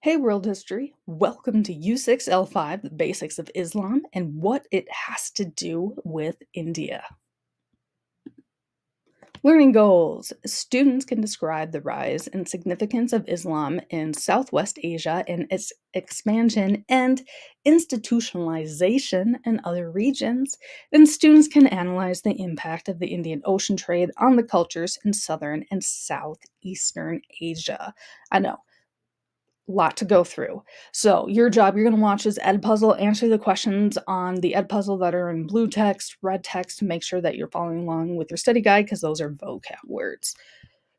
Hey, world history. Welcome to U6-L5, the basics of Islam and what it has to do with India. Learning goals. Students can describe the rise and significance of Islam in Southwest Asia and its expansion and institutionalization in other regions. Then students can analyze the impact of the Indian Ocean trade on the cultures in Southern and Southeastern Asia. I know, lot to go through. So your job, you're going to watch this Edpuzzle, answer the questions on the Edpuzzle that are in blue text, red text, to make sure that you're following along with your study guide because those are vocab words.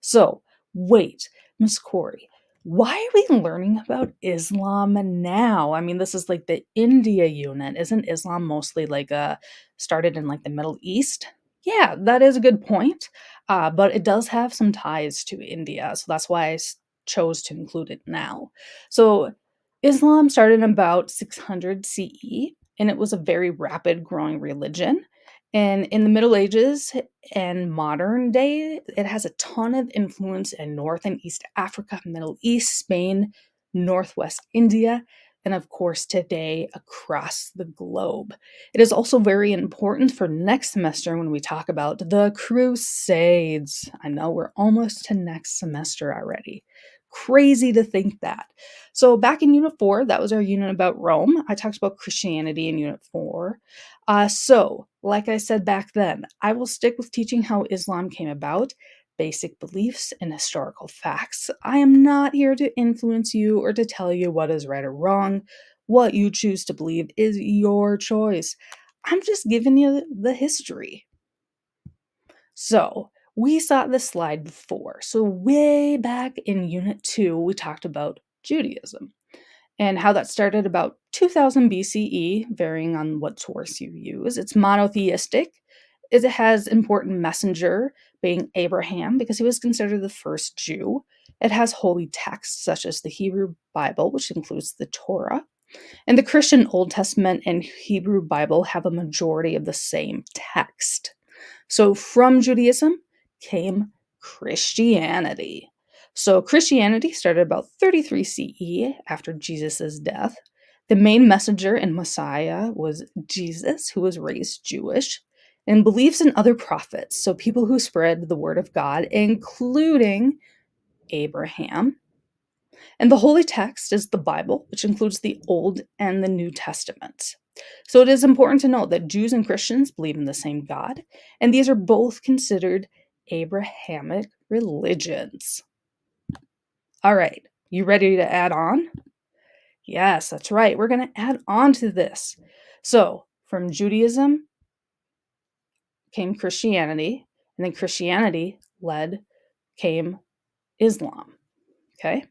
So wait, Miss Corey, why are we learning about Islam now? I mean, this is like the India unit. Isn't Islam mostly like started in like the Middle East? Yeah, that is a good point. But it does have some ties to India, so that's why I chose to include it now. So Islam started in about 600 CE, and it was a very rapid growing religion. And in the Middle Ages and modern day, it has a ton of influence in North and East Africa, Middle East, Spain, Northwest India, and of course today across the globe. It is also very important for next semester when we talk about the Crusades. I know we're almost to next semester already. Crazy to think that. So back in Unit 4, that was our unit about Rome. I talked about Christianity in Unit 4. So, like I said back then, I will stick with teaching how Islam came about, basic beliefs, and historical facts. I am not here to influence you or to tell you what is right or wrong. What you choose to believe is your choice. I'm just giving you the history. So, we saw this slide before. So, way back in Unit 2, we talked about Judaism and how that started about 2000 BCE, varying on what source you use. It's monotheistic. It has important messenger being Abraham because he was considered the first Jew. It has holy texts such as the Hebrew Bible, which includes the Torah. And the Christian Old Testament and Hebrew Bible have a majority of the same text. So from Judaism came Christianity. So Christianity started about 33 CE after Jesus' death. The main messenger and Messiah was Jesus, who was raised Jewish, and beliefs in other prophets, so people who spread the word of God, including Abraham. And the holy text is the Bible, which includes the Old and the New Testaments. So it is important to note that Jews and Christians believe in the same God, and these are both considered Abrahamic religions. All right, you ready to add on? Yes, that's right. We're going to add on to this. So from Judaism came Christianity, and then Christianity came Islam. Okay?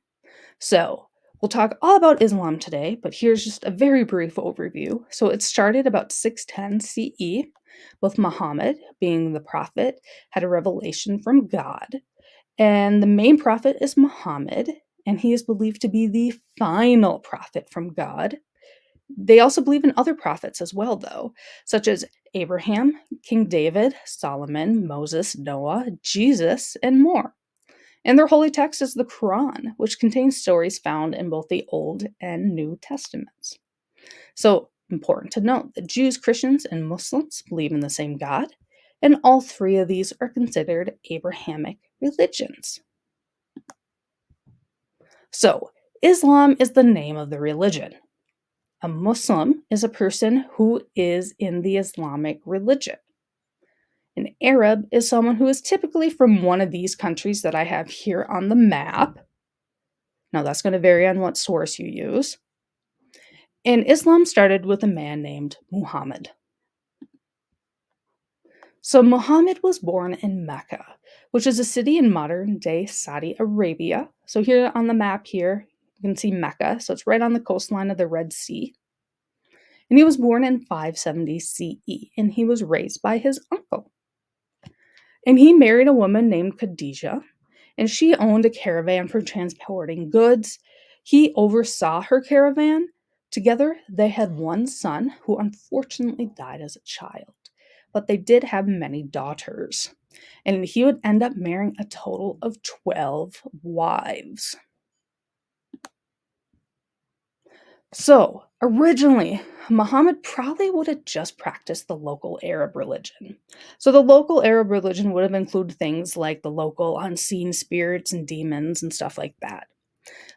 So, we'll talk all about Islam today, but here's just a very brief overview. So, it started about 610 CE, with Muhammad being the prophet, had a revelation from God. And the main prophet is Muhammad, and he is believed to be the final prophet from God. They also believe in other prophets as well, though, such as Abraham, King David, Solomon, Moses, Noah, Jesus, and more. And their holy text is the Quran, which contains stories found in both the Old and New Testaments. So, important to note that Jews, Christians, and Muslims believe in the same God, and all three of these are considered Abrahamic religions. So, Islam is the name of the religion. A Muslim is a person who is in the Islamic religion. An Arab is someone who is typically from one of these countries that I have here on the map. Now, that's going to vary on what source you use. And Islam started with a man named Muhammad. So, Muhammad was born in Mecca, which is a city in modern day Saudi Arabia. So, here on the map, here, you can see Mecca. So, it's right on the coastline of the Red Sea. And he was born in 570 CE, and he was raised by his uncle. And he married a woman named Khadijah, and she owned a caravan for transporting goods. He oversaw her caravan. Together, they had one son who unfortunately died as a child, but they did have many daughters. And he would end up marrying a total of 12 wives. So, originally, Muhammad probably would have just practiced the local Arab religion. So, the local Arab religion would have included things like the local unseen spirits and demons and stuff like that.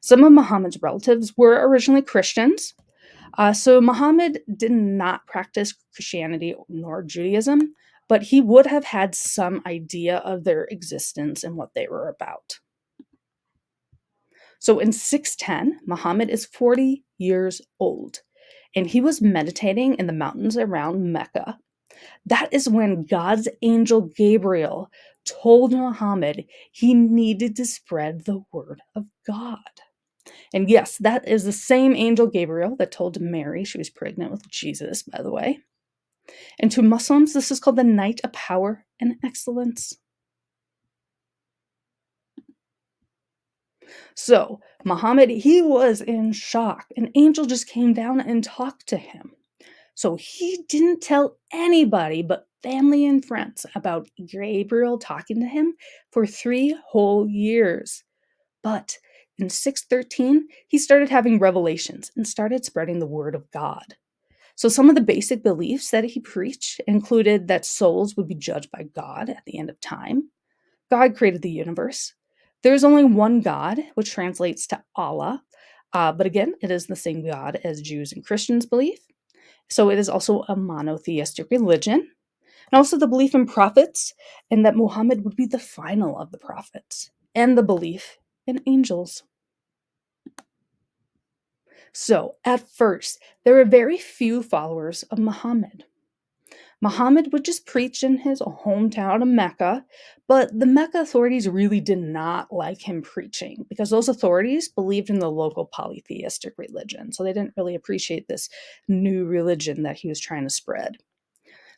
Some of Muhammad's relatives were originally Christians. So, Muhammad did not practice Christianity nor Judaism, but he would have had some idea of their existence and what they were about. So in 610, Muhammad is 40 years old, and he was meditating in the mountains around Mecca. That is when God's angel Gabriel told Muhammad he needed to spread the word of God. And yes, that is the same angel Gabriel that told Mary she was pregnant with Jesus, by the way. And to Muslims, this is called the Night of Power and Excellence. So, Muhammad, he was in shock. An angel just came down and talked to him. So, he didn't tell anybody but family and friends about Gabriel talking to him for 3 whole years. But in 613, he started having revelations and started spreading the word of God. So, some of the basic beliefs that he preached included that souls would be judged by God at the end of time. God created the universe. There is only one God, which translates to Allah. But again, it is the same God as Jews and Christians believe. So it is also a monotheistic religion. And also the belief in prophets and that Muhammad would be the final of the prophets. And the belief in angels. So at first, there were very few followers of Muhammad. Muhammad would just preach in his hometown of Mecca, but the Mecca authorities really did not like him preaching because those authorities believed in the local polytheistic religion. So they didn't really appreciate this new religion that he was trying to spread.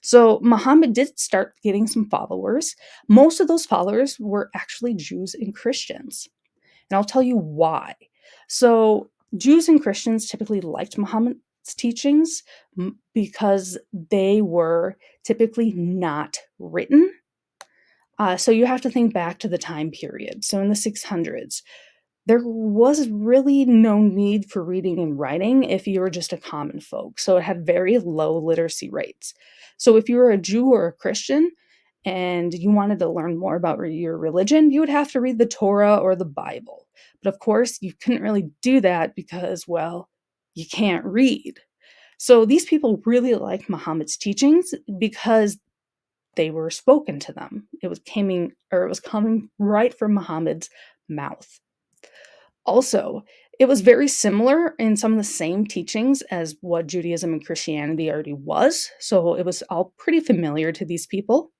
So Muhammad did start getting some followers. Most of those followers were actually Jews and Christians. And I'll tell you why. So, Jews and Christians typically liked Muhammad's teachings because they were typically not written. So, you have to think back to the time period. So, in the 600s, there was really no need for reading and writing if you were just a common folk. So, it had very low literacy rates. So, if you were a Jew or a Christian, and you wanted to learn more about your religion, you would have to read the Torah or the Bible. But of course, you couldn't really do that because, well, you can't read. So these people really liked Muhammad's teachings because they were spoken to them. It was coming right from Muhammad's mouth. Also, it was very similar in some of the same teachings as what Judaism and Christianity already was. So it was all pretty familiar to these people.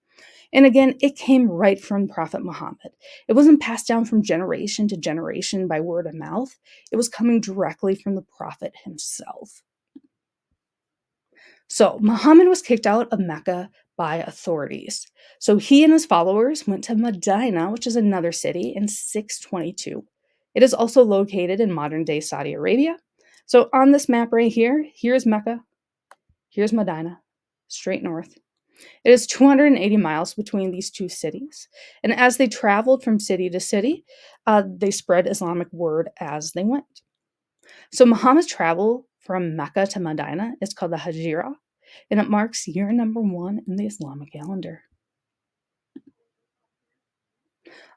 And again, it came right from Prophet Muhammad. It wasn't passed down from generation to generation by word of mouth. It was coming directly from the Prophet himself. So Muhammad was kicked out of Mecca by authorities. So he and his followers went to Medina, which is another city, in 622. It is also located in modern day Saudi Arabia. So on this map right here, here's Mecca, here's Medina, straight north. It is 280 miles between these two cities. And as they traveled from city to city, they spread Islamic word as they went. So Muhammad's travel from Mecca to Medina is called the Hijra, and it marks year number 1 in the Islamic calendar.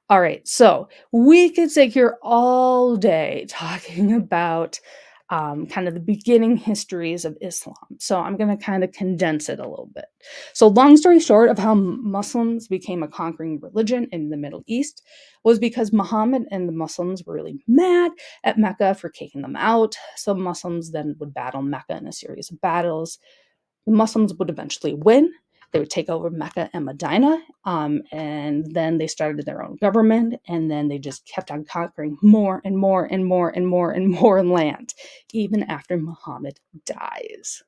All right, so we could sit here all day talking about kind of the beginning histories of Islam. So I'm going to kind of condense it a little bit. So, long story short, of how Muslims became a conquering religion in the Middle East was because Muhammad and the Muslims were really mad at Mecca for kicking them out. So, Muslims then would battle Mecca in a series of battles. The Muslims would eventually win. They would take over Mecca and Medina, and then they started their own government, and then they just kept on conquering more and more and more and more and more land, even after Muhammad dies.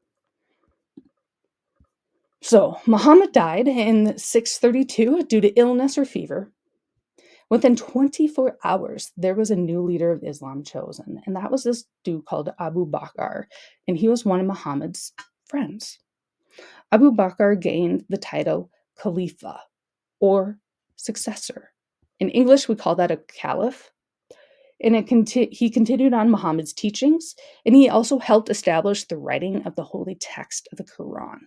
So Muhammad died in 632 due to illness or fever. Within 24 hours, there was a new leader of Islam chosen, and that was this dude called Abu Bakr, and he was one of Muhammad's friends. Abu Bakr gained the title Khalifa, or successor. In English, we call that a caliph. And he continued on Muhammad's teachings, and he also helped establish the writing of the holy text of the Quran.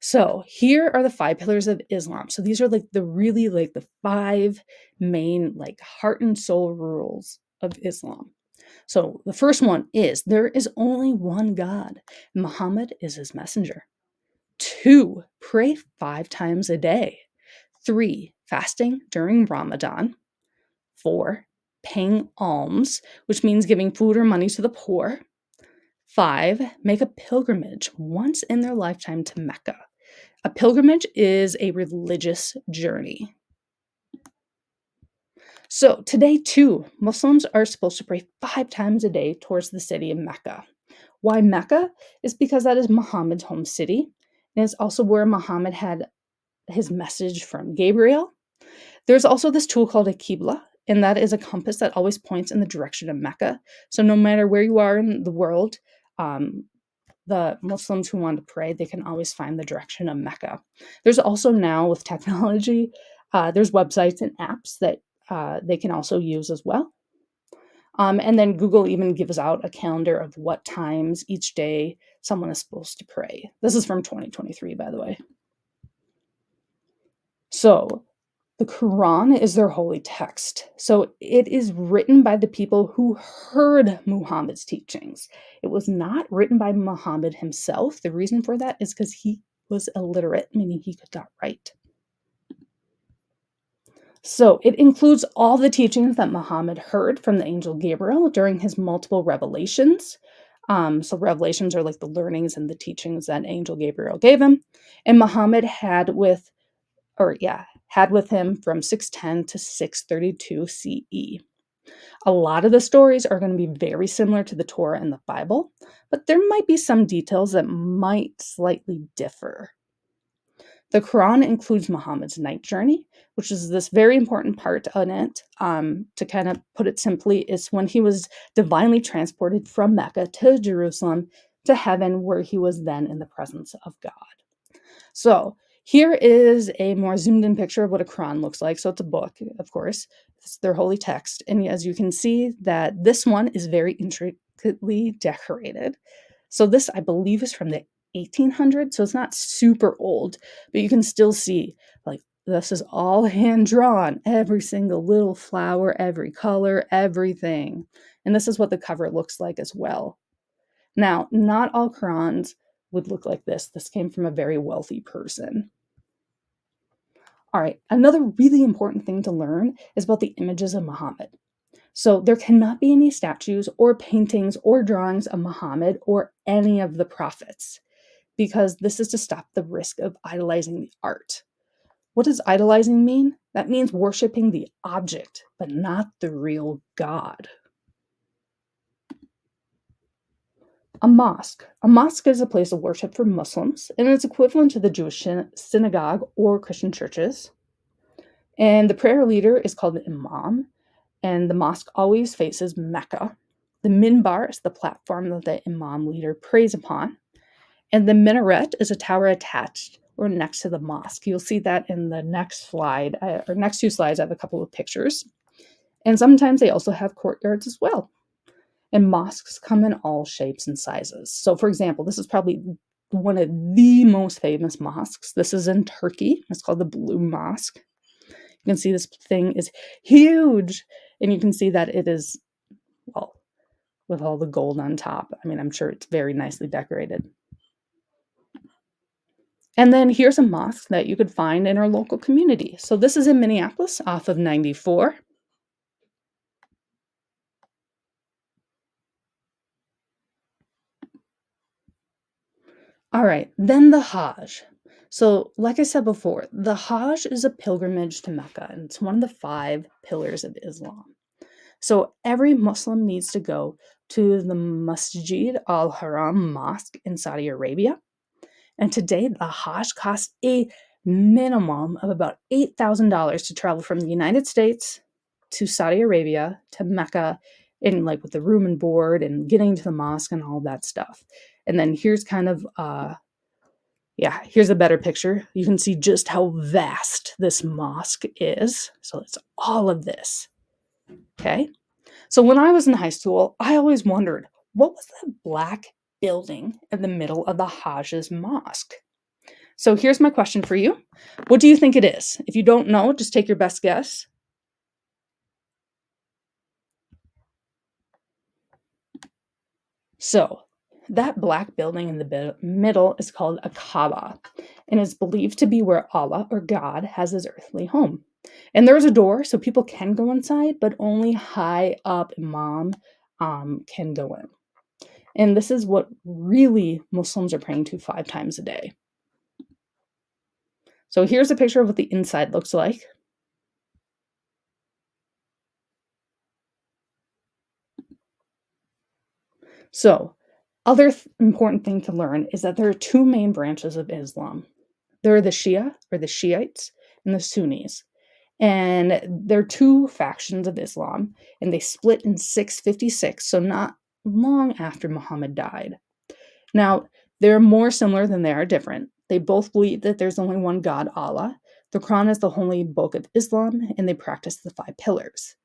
So here are the 5 pillars of Islam. So these are the 5 main heart and soul rules of Islam. So the first one is there is only one God. Muhammad is his messenger. 2, pray 5 times a day. 3, fasting during Ramadan. 4, paying alms, which means giving food or money to the poor. 5, make a pilgrimage once in their lifetime to Mecca. A pilgrimage is a religious journey. So today, too, Muslims are supposed to pray 5 times a day towards the city of Mecca. Why Mecca? Is because that is Muhammad's home city, and it's also where Muhammad had his message from Gabriel. There's also this tool called a Qibla, and that is a compass that always points in the direction of Mecca. So no matter where you are in the world, the Muslims who want to pray, they can always find the direction of Mecca. There's also now with technology, there's websites and apps that they can also use as well. And then Google even gives out a calendar of what times each day someone is supposed to pray. This is from 2023, by the way. So the Quran is their holy text. So it is written by the people who heard Muhammad's teachings. It was not written by Muhammad himself. The reason for that is because he was illiterate, meaning he could not write. So it includes all the teachings that Muhammad heard from the angel Gabriel during his multiple revelations. So revelations are like the learnings and the teachings that angel Gabriel gave him. And Muhammad had with him from 610 to 632 CE. A lot of the stories are going to be very similar to the Torah and the Bible, but there might be some details that might slightly differ. The Quran includes Muhammad's night journey, which is this very important part on it. To kind of put it simply, is when he was divinely transported from Mecca to Jerusalem to heaven, where he was then in the presence of God. So here is a more zoomed in picture of what a Quran looks like. So it's a book, of course. It's their holy text. And as you can see that this one is very intricately decorated. So this, I believe, is from the 1800s. So it's not super old, but you can still see this is all hand drawn. Every single little flower, every color, everything. And this is what the cover looks like as well. Now, not all Qurans would look like this. This came from a very wealthy person. All right, another really important thing to learn is about the images of Muhammad. So there cannot be any statues or paintings or drawings of Muhammad or any of the prophets, because this is to stop the risk of idolizing the art. What does idolizing mean? That means worshiping the object, but not the real God. A mosque. A mosque is a place of worship for Muslims, and it's equivalent to the Jewish synagogue or Christian churches. And the prayer leader is called the imam, and the mosque always faces Mecca. The minbar is the platform that the imam leader prays upon, and the minaret is a tower attached or next to the mosque. You'll see that in the next slide, or next 2 slides. I have a couple of pictures. And sometimes they also have courtyards as well. And mosques come in all shapes and sizes. So for example, this is probably one of the most famous mosques. This is in Turkey. It's called the Blue Mosque. You can see this thing is huge. And you can see that it is, well, with all the gold on top. I mean, I'm sure it's very nicely decorated. And then here's a mosque that you could find in our local community. So this is in Minneapolis off of 94. All right, then the Hajj. So, like I said before, the Hajj is a pilgrimage to Mecca, and it's one of the 5 pillars of Islam. So, every Muslim needs to go to the Masjid al-Haram Mosque in Saudi Arabia. And today, the Hajj costs a minimum of about $8,000 to travel from the United States to Saudi Arabia to Mecca, and with the room and board and getting to the mosque and all that stuff. And then here's kind of here's a better picture. You can see just how vast this mosque is. So it's all of this. Okay. So when I was in high school, I always wondered, what was that black building in the middle of the Hajj's mosque? So here's my question for you. What do you think it is? If you don't know, just take your best guess. So that black building in the middle is called a Kaaba and is believed to be where Allah or God has his earthly home. And there's a door so people can go inside, but only high up Imam can go in. And this is what really Muslims are praying to 5 times a day. So here's a picture of what the inside looks like. So, other important thing to learn is that there are two main branches of Islam. There are the Shia or the Shiites and the Sunnis. And they're two factions of Islam, and they split in 656, so not long after Muhammad died. Now, they're more similar than they are different. They both believe that there's only one God, Allah. The Quran is the holy book of Islam, and they practice the 5 pillars.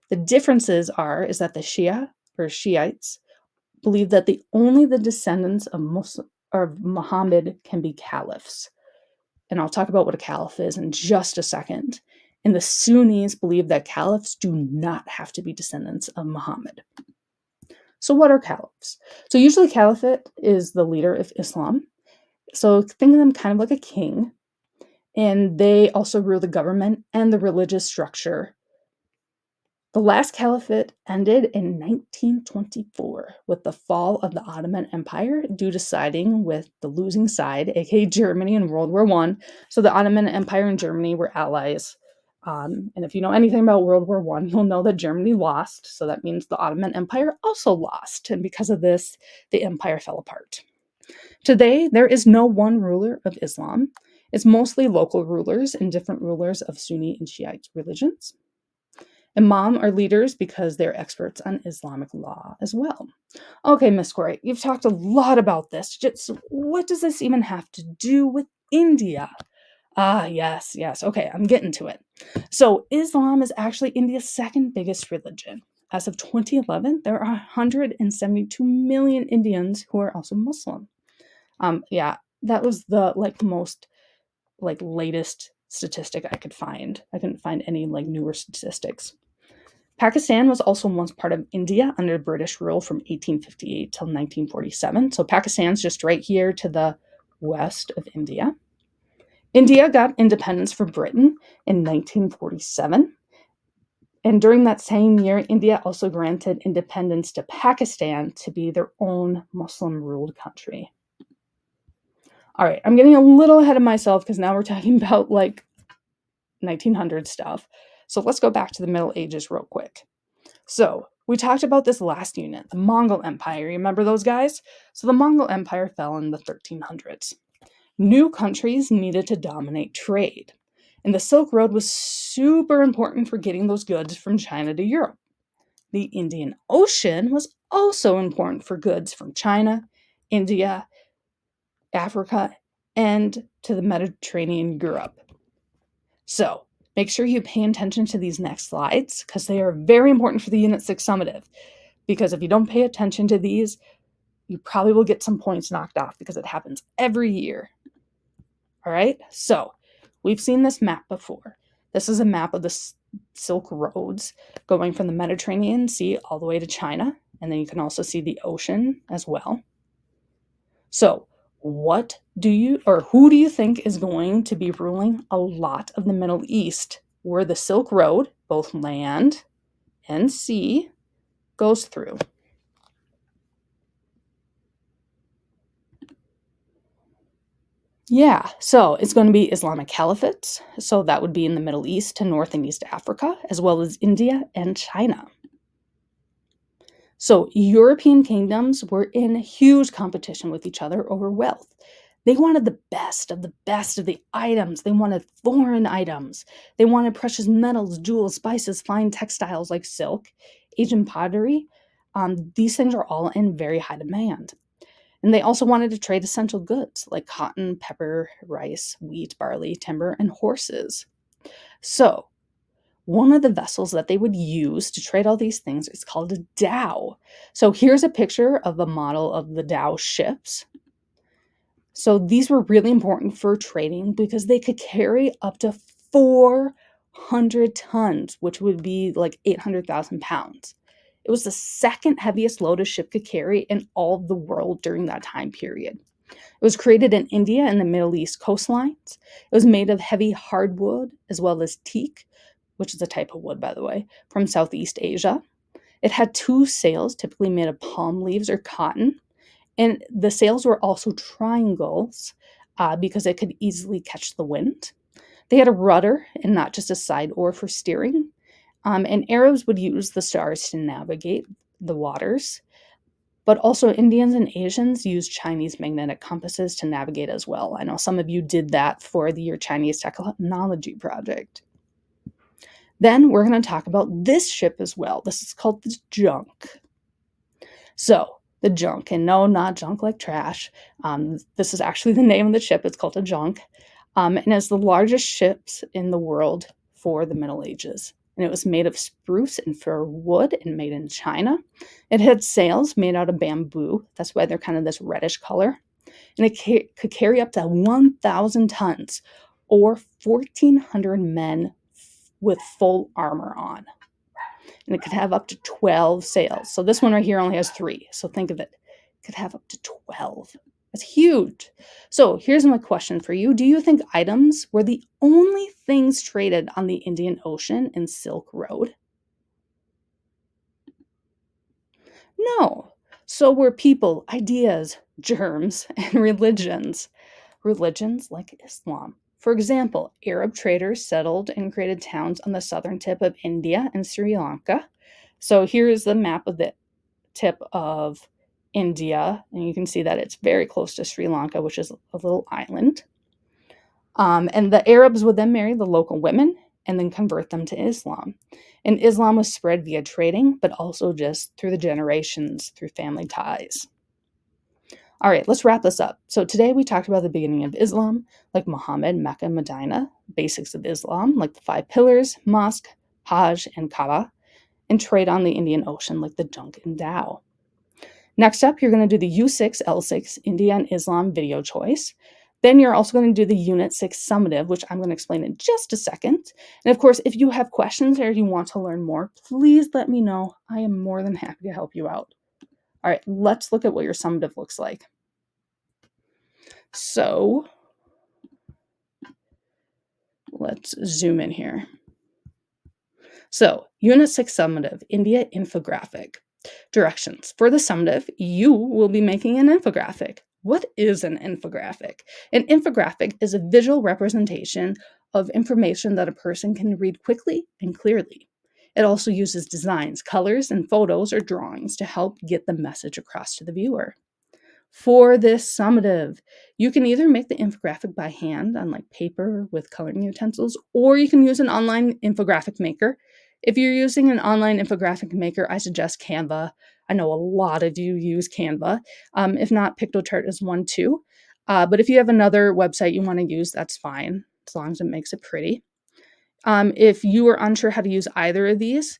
The differences is that the Shia or Shiites believe that only the descendants of Muhammad can be caliphs. And I'll talk about what a caliph is in just a second. And the Sunnis believe that caliphs do not have to be descendants of Muhammad. So what are caliphs? So usually caliphate is the leader of Islam. So think of them kind of like a king. And they also rule the government and the religious structure. The last caliphate ended in 1924 with the fall of the Ottoman Empire due to siding with the losing side, aka Germany, in World War I. So the Ottoman Empire and Germany were allies. And if you know anything about World War I, you'll know that Germany lost. So that means the Ottoman Empire also lost. And because of this, the empire fell apart. Today, there is no one ruler of Islam. It's mostly local rulers and different rulers of Sunni and Shiite religions. Imam are leaders because they're experts on Islamic law as well. Okay, Miss Corey, you've talked a lot about this. Just what does this even have to do with India? Ah, yes, yes. Okay, I'm getting to it. So, Islam is actually India's second biggest religion. As of 2011, there are 172 million Indians who are also Muslim. Yeah, that was the most latest statistic I could find. I couldn't find any newer statistics. Pakistan was also once part of India under British rule from 1858 till 1947. So Pakistan's just right here to the west of India. India got independence from Britain in 1947. And during that same year, India also granted independence to Pakistan to be their own Muslim ruled country. All right, I'm getting a little ahead of myself because now we're talking about 1900 stuff. So let's go back to the Middle Ages real quick. So we talked about this last unit, the Mongol Empire. Remember those guys? So the Mongol Empire fell in the 1300s. New countries needed to dominate trade. And the Silk Road was super important for getting those goods from China to Europe. The Indian Ocean was also important for goods from China, India, Africa, and to the Mediterranean Europe. So make sure you pay attention to these next slides because they are very important for the Unit 6 summative. Because if you don't pay attention to these, you probably will get some points knocked off because it happens every year. All right, so we've seen this map before. This is a map of the Silk Roads going from the Mediterranean Sea all the way to China. And then you can also see the ocean as well. So who do you think is going to be ruling a lot of the Middle East where the Silk Road, both land and sea, goes through? Yeah, so it's going to be Islamic caliphates. So that would be in the Middle East to North and East Africa, as well as India and China. So European kingdoms were in huge competition with each other over wealth. They wanted the best of the best of the items. They wanted foreign items. They wanted precious metals, jewels, spices, fine textiles like silk, Asian pottery. These things are all in very high demand. And they also wanted to trade essential goods like cotton, pepper, rice, wheat, barley, timber, and horses. So, One of the vessels that they would use to trade all these things is called a dhow. So here's a picture of a model of the dhow ships. So these were really important for trading because they could carry up to 400 tons, which would be like 800,000 pounds. It was the second heaviest load a ship could carry in all of the world during that time period. It was created in India and the Middle East coastlines. It was made of heavy hardwood as well as teak, which is a type of wood, by the way, from Southeast Asia. It had two sails, typically made of palm leaves or cotton. And the sails were also triangles because it could easily catch the wind. They had a rudder and not just a side oar for steering. And Arabs would use the stars to navigate the waters. But also, Indians and Asians used Chinese magnetic compasses to navigate as well. I know some of you did that for your Chinese technology project. Then we're going to talk about this ship as well. This is called the junk. So, the junk, and no, not junk like trash. This is actually the name of the ship. It's called a junk, and it's the largest ships in the world for the Middle Ages. And it was made of spruce and fir wood and made in China. It had sails made out of bamboo. That's why they're kind of this reddish color. And it could carry up to 1,000 tons or 1,400 men with full armor on. And it could have up to 12 sails. So this one right here only has 3. So think of it. It could have up to 12. That's huge. So here's my question for you. Do you think items were the only things traded on the Indian Ocean and Silk Road? No. So were people, ideas, germs, and religions. Religions like Islam. For example, Arab traders settled and created towns on the southern tip of India and Sri Lanka. So here's the map of the tip of India, and you can see that it's very close to Sri Lanka, which is a little island. And the Arabs would then marry the local women and then convert them to Islam. And Islam was spread via trading, but also just through the generations, through family ties. All right, let's wrap this up. So today we talked about the beginning of Islam, like Muhammad, Mecca, Medina, basics of Islam, like the 5 pillars, mosque, Hajj, and Kaaba, and trade on the Indian Ocean, like the junk and dhow. Next up, you're going to do the U6-L5 India and Islam video choice. Then you're also going to do the Unit 6 summative, which I'm going to explain in just a second. And of course, if you have questions or you want to learn more, please let me know. I am more than happy to help you out. All right, let's look at what your summative looks like. So let's zoom in here. So Unit 6 summative, India infographic. Directions. For the summative, you will be making an infographic. What is an infographic? An infographic is a visual representation of information that a person can read quickly and clearly. It also uses designs, colors, and photos or drawings to help get the message across to the viewer. For this summative, you can either make the infographic by hand on like paper with coloring utensils, or you can use an online infographic maker. If you're using an online infographic maker, I suggest Canva. I know a lot of you use Canva. If not, Pictochart is one too. But if you have another website you want to use, that's fine, as long as it makes it pretty. If you are unsure how to use either of these,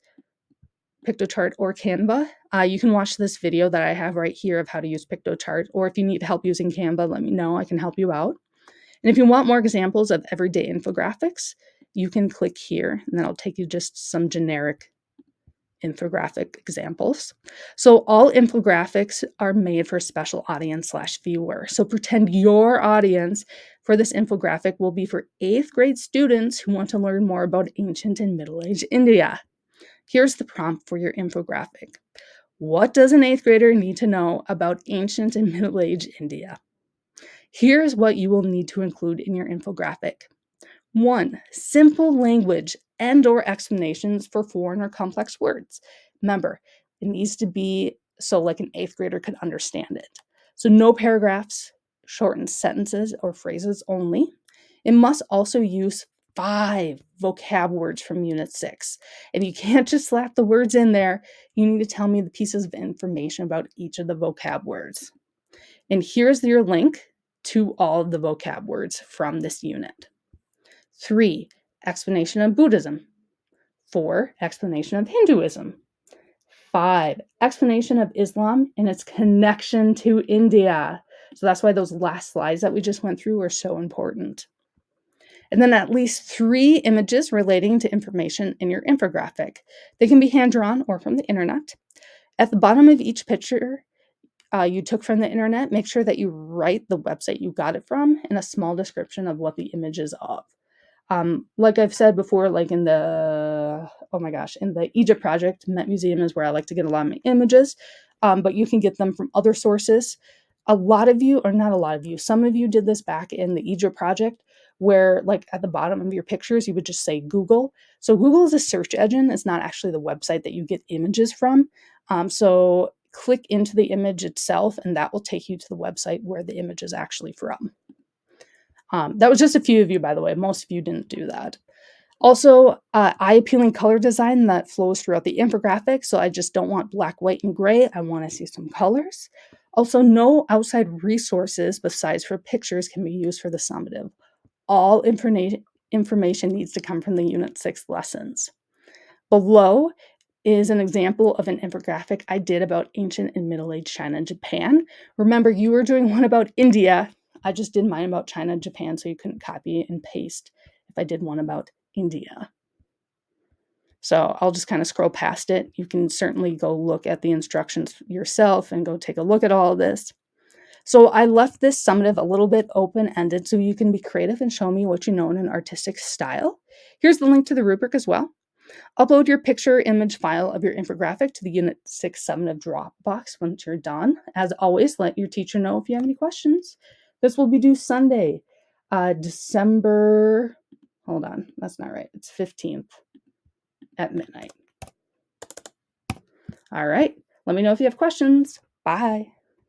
Pictochart or Canva, you can watch this video that I have right here of how to use Pictochart, or if you need help using Canva, let me know. I can help you out. And if you want more examples of everyday infographics, you can click here, and then I'll take you just some generic infographic examples. So all infographics are made for a special audience/viewer. So pretend your audience for this infographic will be for 8th grade students who want to learn more about ancient and Middle Age India. Here's the prompt for your infographic. What does an 8th grader need to know about ancient and Middle Age India? Here's what you will need to include in your infographic. 1. Simple language and or explanations for foreign or complex words. Remember, it needs to be so like an 8th grader could understand it. So no paragraphs, shortened sentences or phrases only. It must also use 5 vocab words from Unit 6. And you can't just slap the words in there. You need to tell me the pieces of information about each of the vocab words. And here's your link to all of the vocab words from this unit. 3. Explanation of Buddhism. 4, explanation of Hinduism. 5, explanation of Islam and its connection to India. So that's why those last slides that we just went through are so important. And then at least 3 images relating to information in your infographic. They can be hand-drawn or from the internet. At the bottom of each picture you took from the internet, make sure that you write the website you got it from and a small description of what the image is of. Like I've said before, like in the, oh my gosh, in the Egypt project, Met Museum is where I like to get a lot of my images, but you can get them from other sources. A lot of you, or not a lot of you, some of you did this back in the Egypt project where like at the bottom of your pictures, you would just say Google. So Google is a search engine. It's not actually the website that you get images from. So click into the image itself and that will take you to the website where the image is actually from. That was just a few of you, by the way. Most of you didn't do that. Also, eye-appealing color design that flows throughout the infographic. So I just don't want black, white, and gray. I want to see some colors. Also, no outside resources besides for pictures can be used for the summative. All information needs to come from the Unit 6 lessons. Below is an example of an infographic I did about ancient and Middle Age China and Japan. Remember, you were doing one about India. I just did mine about China and Japan, so you couldn't copy and paste if I did one about India. So I'll just kind of scroll past it. You can certainly go look at the instructions yourself and go take a look at all of this. So I left this summative a little bit open-ended so you can be creative and show me what you know in an artistic style. Here's the link to the rubric as well. Upload your picture image file of your infographic to the Unit 6 summative Dropbox once you're done. As always, let your teacher know if you have any questions. This will be due Sunday, December, hold on, that's not right. It's 15th at midnight. All right, let me know if you have questions. Bye.